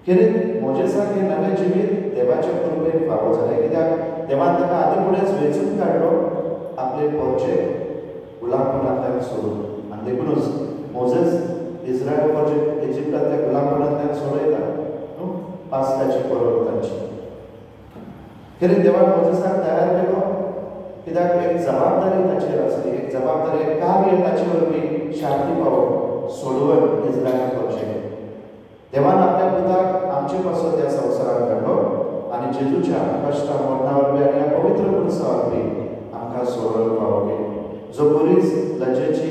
खेरीत मोजेसाक हे नवे जिवीत देवाच्या कृपेन फावो जालें, कित्याक देवान ताका आदी फुडेंच वेंचून काडलो आपले पोरचे गुलामपणांतल्यान सोडून. आनी देखूनच मोजेस इस्रायल पोरचे इजिप्टांतल्या गुलामपणांतल्यान सोडयता न्हू पास्काची परब तांची. खेरीत देवान मोजेसाक तयार केलो कित्याक एक जबाबदारी ताचेर आसली, एक जबाबदारी, एक कार्य ताचे वरवीं शांती पावोवप सोडवप इस्रायल पोरचे. देवान आपल्या पुताक आमचे पासून त्या संवसारांत काडलो आनी जेजूच्या कश्टा मरणा वरवीं आनी ह्या पवित्र पुरसा वरवीं आमकां सोडून पावो केलो. जो पुरीस लज्जेची,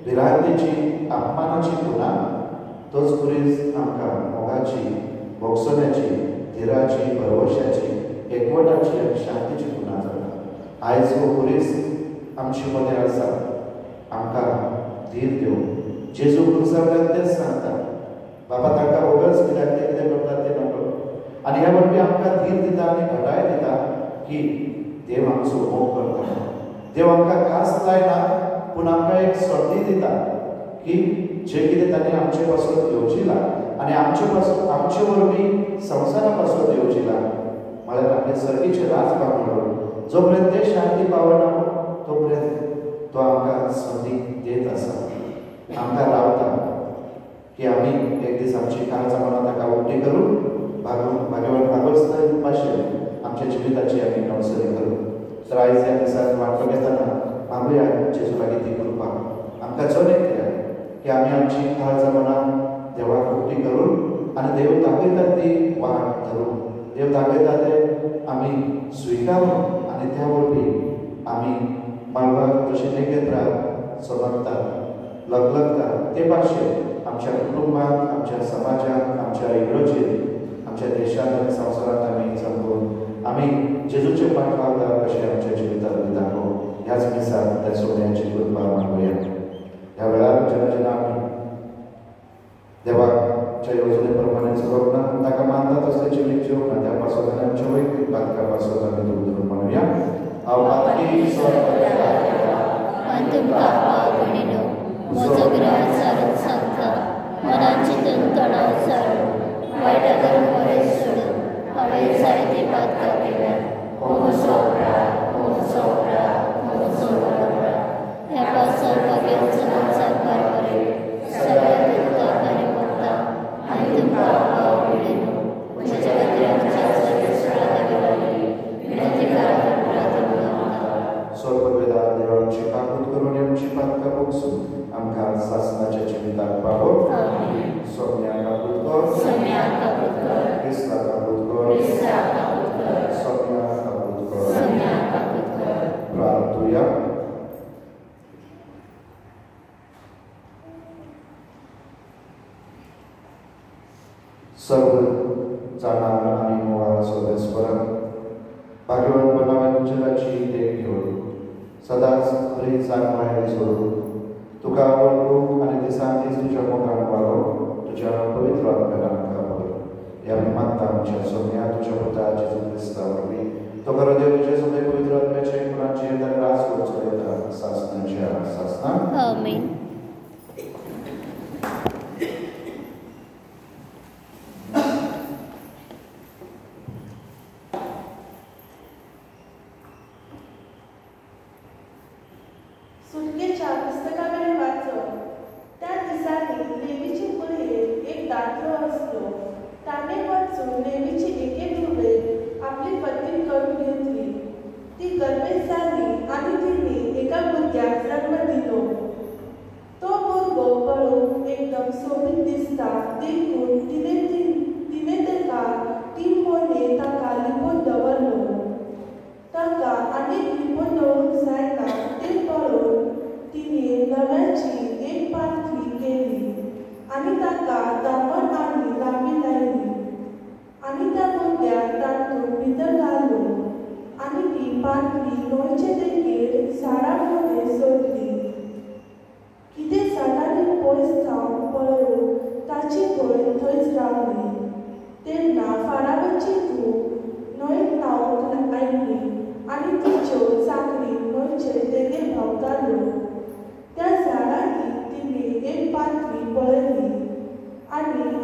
भिरांतेची, अपमानाची खुना, तोच पुरीस आमकां मोगाची, भोगसण्याची, धीराची, भरवशाची, एकवटाची आनी शांतीची खुना जाता. आयज हो पुरीस आमचे मदें आसा. आमकां धीर दिवं. जेजू क्रुसांतल्यान तेच सांगता, बाबा तांकां वगच कित्याक ते कितें करतात तें नकळो. आनी ह्या वरवीं आमकां धीर दिता आनी घटाय दिता की देव आमचो मोग करता. देव आमकां कास लायना, पूण आमकां एक संदी दिता की जे कितें ताणें आमचे पासून येवजिलां आनी आमचे वरवीं संवसारा पासून येवजिलां, म्हळ्यार आपले सर्गीचे राज बांगलो, जो पर्यंत ते शांती पावना तो पर्यंत तो आमकां संदी देत आसा, आमकां रावता की आमी एक दीस आमची काळजां मनां ताका उक्ती करून भाग्यवान भागवत भाशेन आमच्या जिविताची आमी नवसरी करूं. तर आयज ह्या दिसाक वांटो घेतना मागुया जेजू लागीं ती कृपा आमकां चड केल्या की आमी आमची काळजां मनां देवाक उक्ती करून आनी देव दाखयता ती वाट धरून, देव दाखयता ते आमी स्विकारून आनी त्या वरवीं आमी मागवाक जशें नेकेत्राक समजतात, लगलगतात ते भाशेन आमच्या कुटुंबांत, आमच्या समाजांत, आमच्या इगर्जेंत, आमच्या देशांत आनी संवसारांत आमी चलून आमी जेजूचे पाट लावता कशें आमच्या जिवितांत दाखोवं. ह्याच दिसाक त्या सोन्याची कृपा मागुया. ह्या वेळार जेन्ना आमी देवाच्या येवजणे प्रमाणे चलोवंक ना, ताका मानता तसलें जिवीत जिवंक ना, त्या पासून आनी आमच्या वैयक्तीक बांदका पासून आमी दूर धरून म्हणुया. म्हजो ग्रह सारत सांगता, मनाची तणाव सारून वायटाकडून बरें सोडून हांवें जायते बातकां केल्या. ह्या पावसार बागेचो संसार बरे सगळ्या तुमकां बरें पडटा आनी तुमकां आवडीनो म्हज्या खातीर स्वर्गवेदा देवाची काकूत करून आमची पातकां भोगसून आमकां सासणाच्या जिविताक पावो. सोम्या काकूत कर, क्रिस्ता काकूत कर, सोम्या काकूत कर. प्रार्थुया. सर्व जाणार आनी मुळार सोदेस्वरा भाग्यवान बनावंचलाची देख घेवन सदांच खरी जाणवायली सोडून तुका वळखूंक आनी दिसान दीस तुज्या मोगान वालोवंक तुज्या पवित्र आत्म्यान आमकां पळय. ह्या आमी मागता आमच्या सोम्या तुज्या पुता जेजू क्रिस्ता वरवीं तो खरो देव तुजे सगळे पवित्र आत्म्याचे गुणांचे रास करचो येता सासणाच्या सासणाक. आमीन.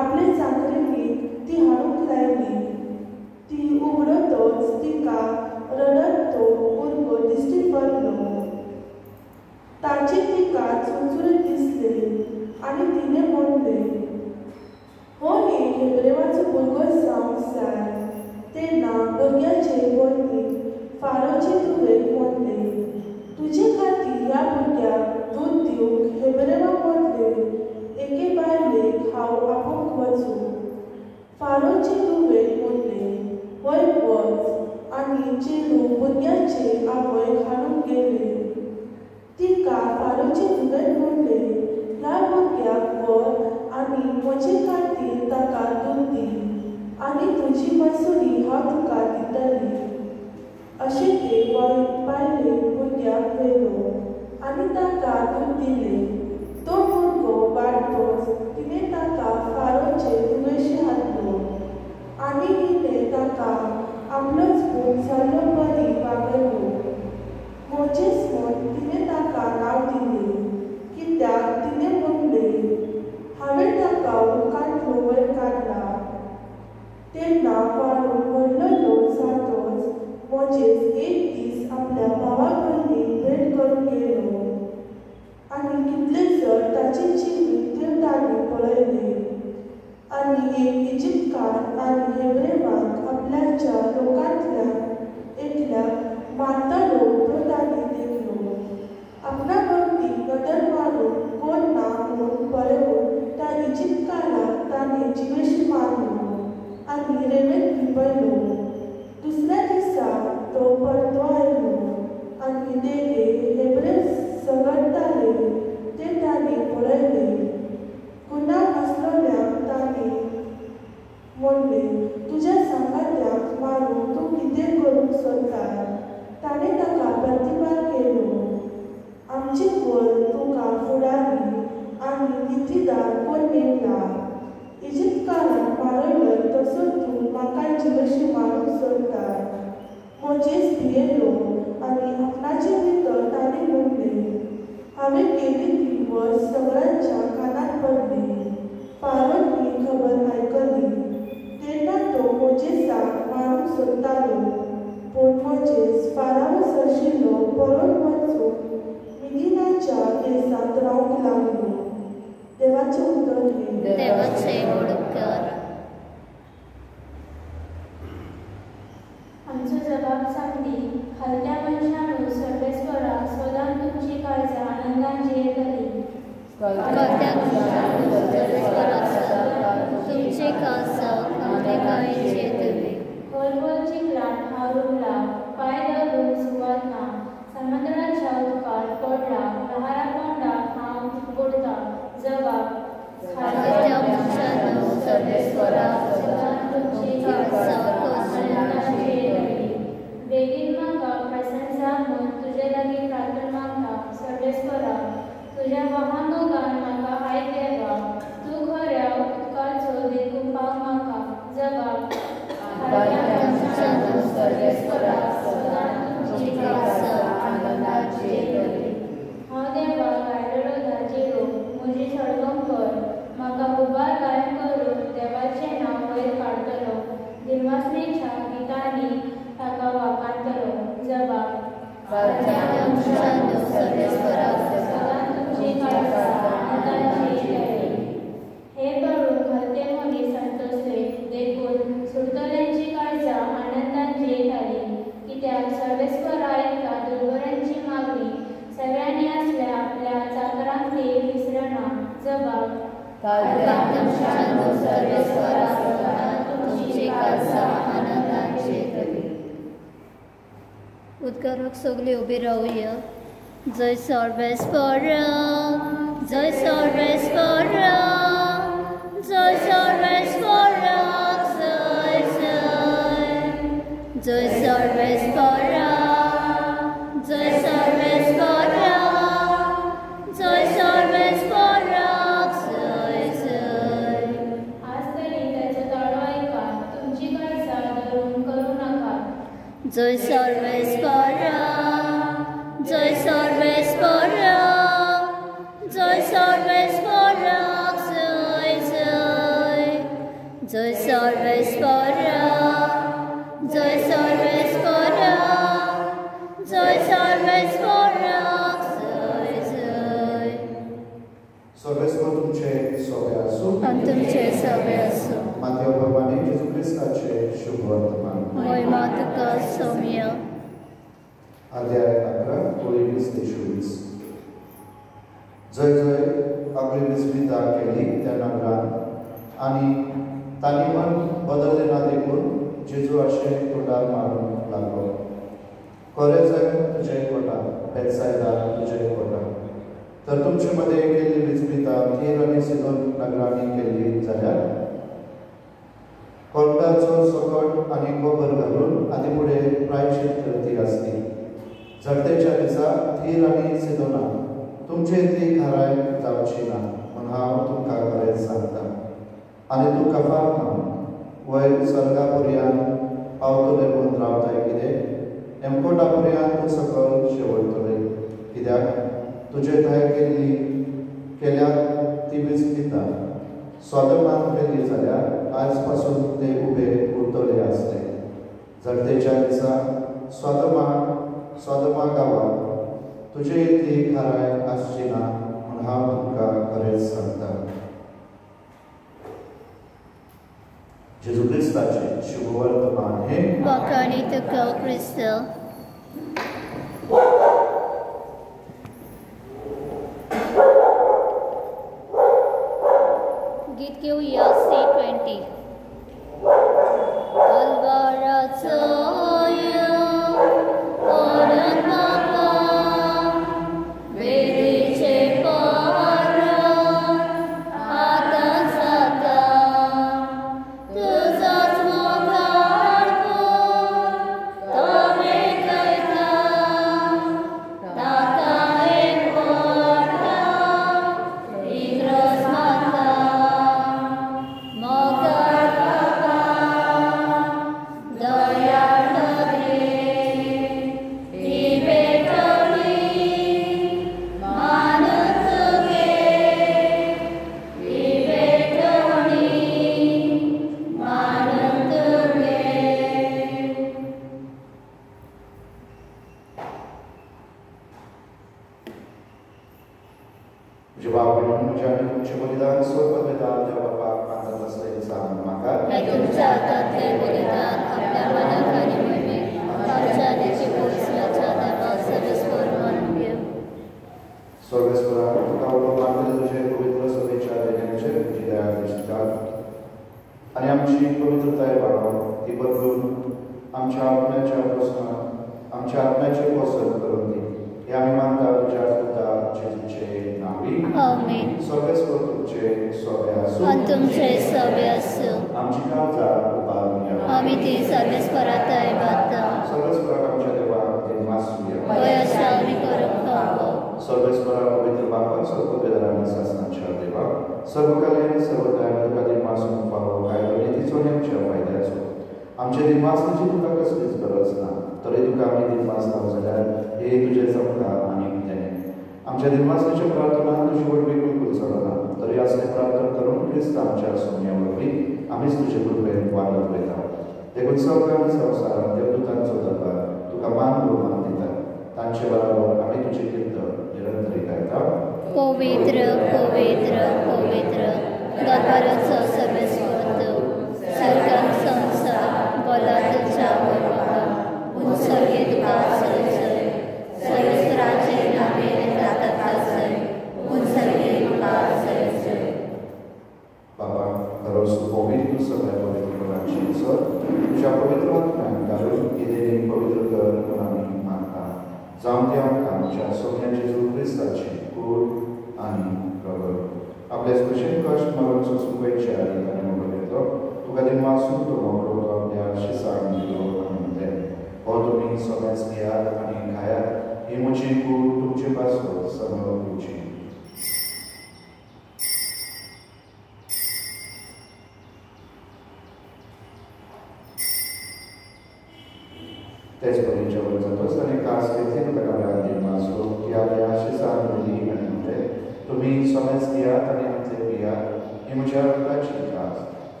आपले चाकरीक ती हेब्रेवाचो भुरगो जावंक जाय तेन्ना भुरग्याचे वडील फारोचे तुवेक म्हणले, तुजे खातीर ह्या भुरग्याक दूद दिवंक हेब्रेवा मदले एके बायलेक हांव आपोवंक वचूं. फारोचे तुवेक म्हणले, वय वच, आनी चेडूं भुरग्याचे आवय हाडूंक गेले. तिका फारोचे तुवेन म्हणले, ह्या भुरग्याक व्हर आनी म्हजे खातीर ताका दूद दी, आनी तुजी मजुरी हांव तुका दितली. अशें ते बायलेक भुरग्याक व्हेलो आनी ताका दूद दिलें. तो भुरगो वाडटोच तिणें ताका फारोचे तुवेशी हाडलो आनी तिणें ताका आपलोच पूत जाल्लो परी वागयलो. मोजेस म्हूण तिणें ताका नांव दिलें, कित्याक तिणें म्हणलें, हांवें ताका उदकांतलो वयर काडला. तेन्ना वाडून व्हडलो जातोच मोजेस एक दीस आपल्या भावा भयणीक भेट करूंक गेलो आनी कितले जर ताचे जिवीत देवतांनी पळयले. आनी एक इजिप्तकार आनी हेब्रेवाक आपल्याच्या लोकांतल्यान एकल्याक मारतलो तो तांणी देखलो. आपणा भोवती नदर मारून कोण ना म्हूण पळोवन त्या इजिप्तकाराक ताणें जिवेशी मारलो आनी रेंवेंत लिपयलो. दुसऱ्या दिसा तो परतो आयलो आनी देगे हेब्रे झगडटाले ते ताणें पळयले. गुन्हा नासलोल्याक ताणें म्हणलें, तुज्या सांगात्याक मारून तूं कितें करूंक सोदता? ताणें ताका प्रतिबाद केलो, आमची कुळ तुका फुडारी आनी नितीदार कोण नेमला? इजिप्तकारान मारयलो तसो तूं म्हाका जिवेशी मारूंक सोदता? मोजेस भियेलो आनी आपणाचे भितर ताणें म्हणलें, हांवें केली ती वस्त सगळ्यांच्या कानार पडली. फारोन ही खबर आयकली. तेन्ना तो मोजेसाक मारूंक सोदतालो, पूण मोजेस फाराव सरशिल्लो पळोवन वचून मिदिनाच्या देसांत रावंक लागलो. देवाचें उतर हे. देवाचे उडकार. आमचो जबाब सांगली, हलत्या मनशांनो सर्वेस्परा सदां तुमची काळजां आनंदान जियेतली. तुमचे कासा काळजी येतली. खोलवर चिखलान हांव रुमला, पांय धरून सुवात ना. समुद्राच्या उदकात पडला, लहारा तोंडाक हांव बुडता. जबाब हलत्या मनशांनो सर्वेस्परा सदां तुमची काळजां आनंदान जियेतली. बेगीन म्हाका प्रसन्न जा म्हूण तुजे लागीं प्रार्थना मागता. सर्वेस्परा तुज्या वाहनोगान म्हाका आयकयेवा. तूं खऱ्या उदकाचो देखून पाव म्हाका. जबाब हलत्या मनशांनो सर्वेस्परा सदां तुमची काळजां आनंदान जियेतली. हांव देवा गायलेलो धाजेरो म्हजी सळगम कर. म्हाका उबार गायन करून देवाचें नांव वयर काडटलो. दिलवासनेच्या गितांनी ताका वाखाणटलो. जबाब हलत्या मनशांनो सर्वेस्परा सदां तुमची काळजां आनंदान जियेतली. हे पळोवन हलते मनी संतोषले देखून सुटतल्यांची काळजां आनंदान जियेताली. कित्याक सर्वेस्परा आयकता दुर्बळांची मागणी. सगळ्यांनी आसल्या आपल्या चाकरांक ते विसरना. जबाब हलत्या मनशांनो सर्वेस्परा सदां तुमची काळजां आनंदान जियेतली. उदकाराक सगळीं उबी रावया. जय सर्वेस्परा, जय सर्वेस्परा, जय सर्वेस्परा, जय जय. जय सर्वेस्परा, जय सर्वेस्परा, जय सर्वेस्परा, जय जय. आज तरी त्याचो ताळो ऐका, तुमची काळजां धरून करूं नाका. जय सर्वेस्परा, जय सर्वेस्परा, जय सर्वेस्परा, जय जय. जय सर्वेस्परा, जय सर्वेस्परा, जय सर्वेस्परा, जय जय. सर्वेस्पर तुमचे सोबे आसूं आनी तुमचे सगळे आसूं. मात क्रिस्ताचे शुभ वर्तमान. महिमा तुका सौम्य. अध्याय 11 ओळी 20 ते 24. जय जय आपली विस्मिता केली त्या नगरात आणि तांणी मन बदलले ना देखून जेजू अशे तोंडार मारून लागलो. कोरेझन तुझे कोटा, बेतसायदा तुझे कोटा. तर तुमचे मध्ये केल्ली विस्मिता तीर आनी सिदोन नगरांनी केल्ली जाल्यार कोर्टाचो सकट आनी गोबर घालून आदी फुडें प्रायश्चित करती आसली. जगतेच्या दिसा तीर आनी सिदोना तुमचे ती खराय जावची ना म्हूण हांव तुमकां खरेंच सांगता. आनी तूं कफारनाहूम वयर स्वर्गापर्यंत पावतले म्हूण रावताय कितें? हेमकोटापर्यंत तूं सकयल शेवटतलें. कित्याक तुजे थंय केल्यार ती विस्मिता सोदोमांत केल्ली जाल्यार आज पासून ते उबे उरतले आसले. जगतेच्या दिसा सोदोमा गांवांत तुजे इतली खराय आसची ना म्हूण हांव तुमकां खरेंच सांगता. जेजू क्रिस्ताचे शुभ वर्तमान हे वखाणी तुका क्रिस्त. गीत घेऊया C20.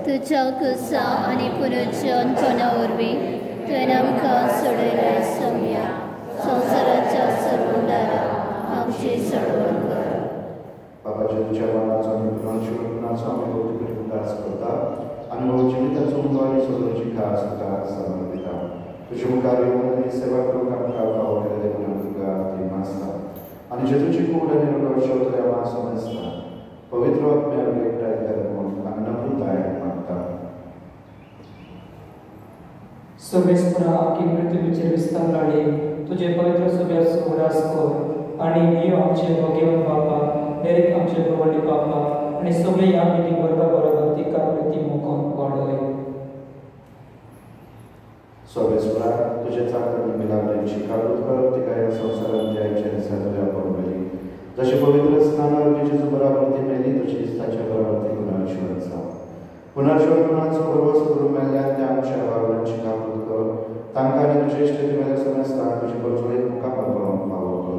तुज्या कुसा आनी पुनरुज्जीवनपणा वरवीं तुवें आमकां सोडयलें सौम्या संवसाराच्या सर्व दारां आमची सोडवण कर. बाबाच्या तुझ्या मनाचो आनी पुनर्जीवनाचो आमी भोवती खास करता आनी हो जिविताचो उंदो आनी सोदोची खास तुका समर्पिता. तुजे मुखार येवन आनी सेवा करूंक आमकां फावो केलें म्हणून तुका ती मागता आनी जेतूची कूड आनी रगत शेवतल्या वास आसता पवित्र आत्म्याक एकठांय कर म्हूण आमी नम्रताय मागता. सर्वेस्परा आमची पृथ्वीचेर विस्तार लाडी तुजे पवित्र सभ्याचो उरास कर आनी ह्यो आमचे भोगेवन बापा दरेक आमचे प्रवणी बापा आनी सगळे ह्या मिटींग वर्गा बरोबर तिका प्रती मोकोन वाडय. सर्वेस्परा तुजे चाकरी मिलावरीची काडून कर तिका ह्या संवसारांत द्यायचे दिसा तुवें पळयली जशें पवित्र स्नानार जेजू बराबर ती मेली तशी दिसताच्या बराबर ती पुनर्जीवन जावं. पुनर्जीवनाचो प्रवास करून मेल्ल्यान त्या आमच्या भावनांची काबूत कर तांकां आनी तुजे इश्टेटी मेल्या समेस्तांक तुजे परजोळेक मुखार पळोवंक फावो कर.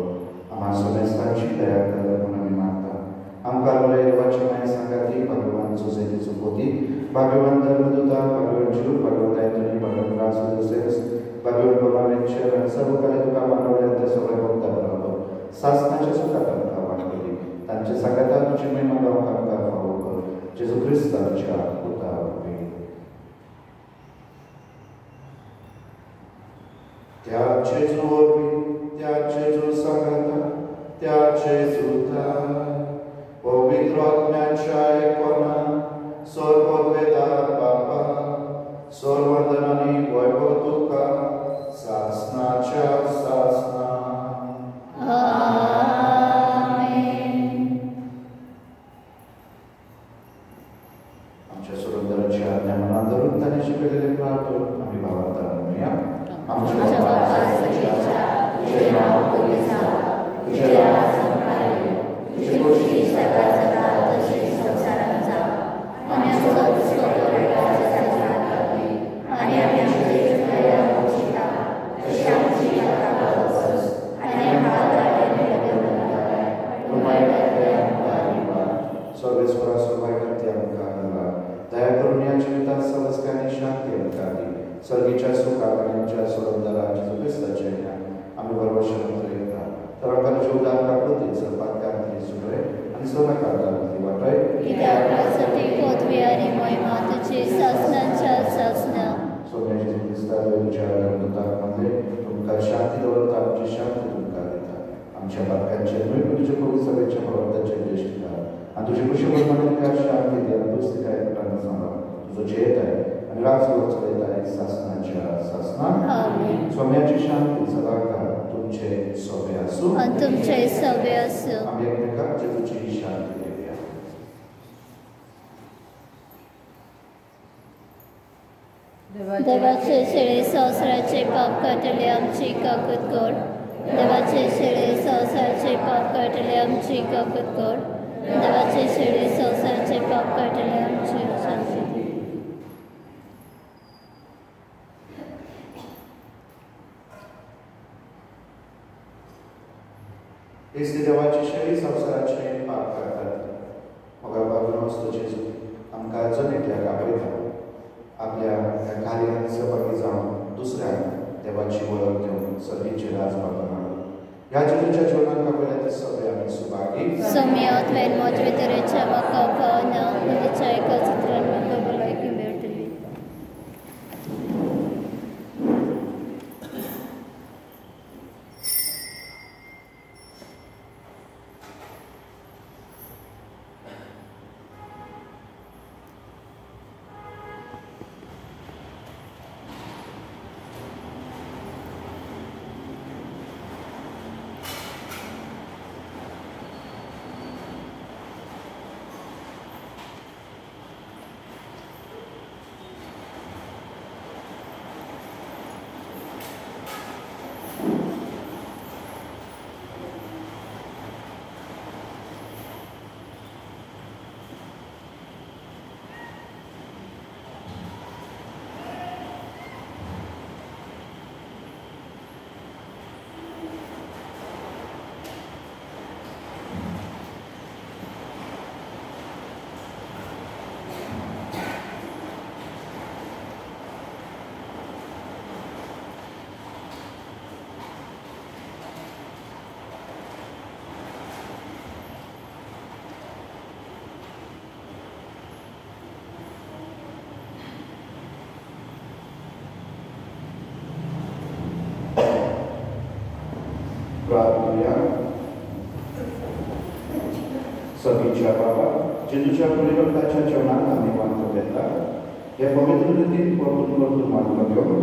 आम्हा समेस्तांची दया कर म्हूण आमी मागता. आमकां बरे देवाची माय सांगाती भगवान सोसायटीचो पोती भगवान धर्मदूता भगवान जीव भगवान आयतनी भगवान फ्रांसिस भगवान बोनावेंचर आनी सर्व काले तुका मानवले ते सगळे भक्तां बरोबर सासणाच्या सुखात आमकां वाडटली. तांचे सांगाता तुजी महिमा गावंक आमकां फावो कर. जेजू क्रिस्ताच्या पुता वरवीं. त्या जेजू वरवीं त्या जेजू सांगाता त्या जेजूता पवित्र आत्म्याच्या एकवनान सर्ववेदार बापा सर्वधन आनी वैभव तुका सासणाच्या सासना. आमच्या सुरंदराची आज्ञा मनात धरून ताणें शिकयलेले प्रार्थना आमी भावार्थान म्हणुया. आमच्या बाबा तुजें नांव पुजीत जावं तुजें राज येवं तुजी खोशी सदां सदां तशी संवसारांत जावं आनी आमचो दिसपट्टो राजकारण करपी आनी आमी आमचे चुकलेल्या वंचिता तशी आमची नाका वापस आनी आमकां धाडले सर्वेस्परा सुरवाय करती आमकां घाला. दया करून ह्या जिवितांत समस्कांनी शांती आमकां दी. सर्गीच्या सुखाक आनी आमच्या सुरंदरा जेजू क्रिस्ताचे आमी बरोबरशें येता तर आमकां जीवदान काकृती सर्पात्कांतली सुरय आनी सोनाकांतांतली वाटय. कित्याक राजसती पदवी आनी महिमा तुजी सासणाच्या सासना. सोम्या जेजू क्रिस्ता तुज्या धर्मदूताक मानले तुमकां शांती दवरता आमची शांती तुमकां दिता. आमच्या बातक्यांचे न्हय पूण तुजे पवित्र सभेच्या प्रवर्ताचे उद्देश आनी तुजे कुशीवर मनका शांती दी आनी तुज तिका एकठांय सांबाळ. तुजो जेताय आनी राजगोर चलयताय सासणाच्या सासना. सोम्याची शांती सदांकाळ तुमचे सोबे आसूं आनी तुमचे सोबे आसूं. आमी एकमेकाक जेजूची शांती दिवया. देवाचे शेळे संवसाराचे पाप काडटले आमची काकूत कर. देवाचे शेळे संवसाराचे पाप काडटले आमची काकूत कर. देवाचे शेळे संवसाराचे पाप काडटले आमची शांती दी. इस्ती देवाची शेळी संवसाराचे पाप काडटात. मोगा बाबलो असतो जेजू आमकां जनेकल्याक आपयता. आपल्या ह्या कार्यांत सहभागी जावन दुसऱ्यांक देवाची वळख दिवन सर्गीचे राजबाबां हाडून ह्या जेजूच्या जिवनांत आपयल्या ते सगळे आमी सुभागी. सौम्या तुवें म्हजे तरेच्या म्हाका भावना मुलीच्या एका चित्रान म्हाका भलायकी मेळटली. प्रार्थूया. सगळीच्या बाबा जे तुझ्या परिवर्तनाच्या जेवणात आम्ही मानतो घेतला हे पवित्र रीतीत परतून मानतो घेऊन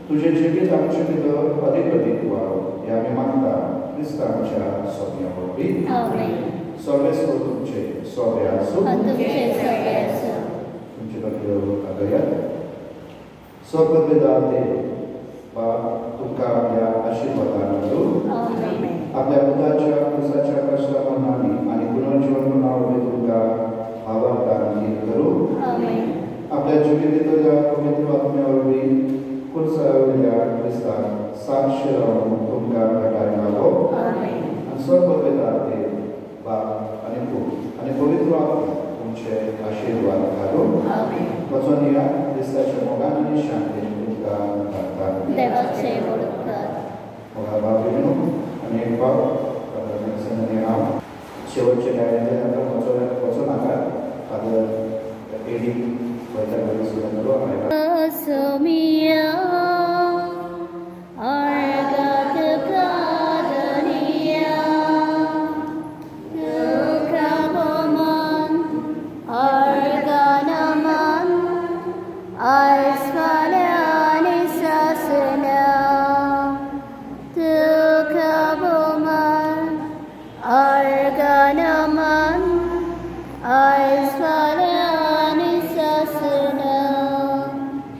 तुझे जीवित आमचे भितर अधिक अधिक वाढ हे आम्ही मानता क्रिस्तांच्या सोन्यावरवी. सर्वेस्वर तुमचे सोबे असो तुमचे बद्दल स्वपदवेदाते तुमका आपल्या आशीर्वादान करू. आपल्या बुद्धाच्या पुरुषाच्या कष्टाप्रमाणे आणि पुनर्जीवन बनावले तुमका आवाहन करू. आपल्या जीवितल्या पवित्र आत्म्यावरवी कुलसावल्या क्रिस्तान साक्ष राहून तुमका भेटायला लावो. आणि स्वपदवेदाते आणि पवित्र आत्मा तुमचे आशीर्वाद घालो. वचन या क्रिस्ताच्या मोगान आणि शांतीने तुमका धाडटा. देवाचे ओळखतात. मोगा बाबीनो आणि एक बाब संगने नाव शेवटचे न्यायालयानंतर वचन आकार फादर एडी वैद्य सुद्धा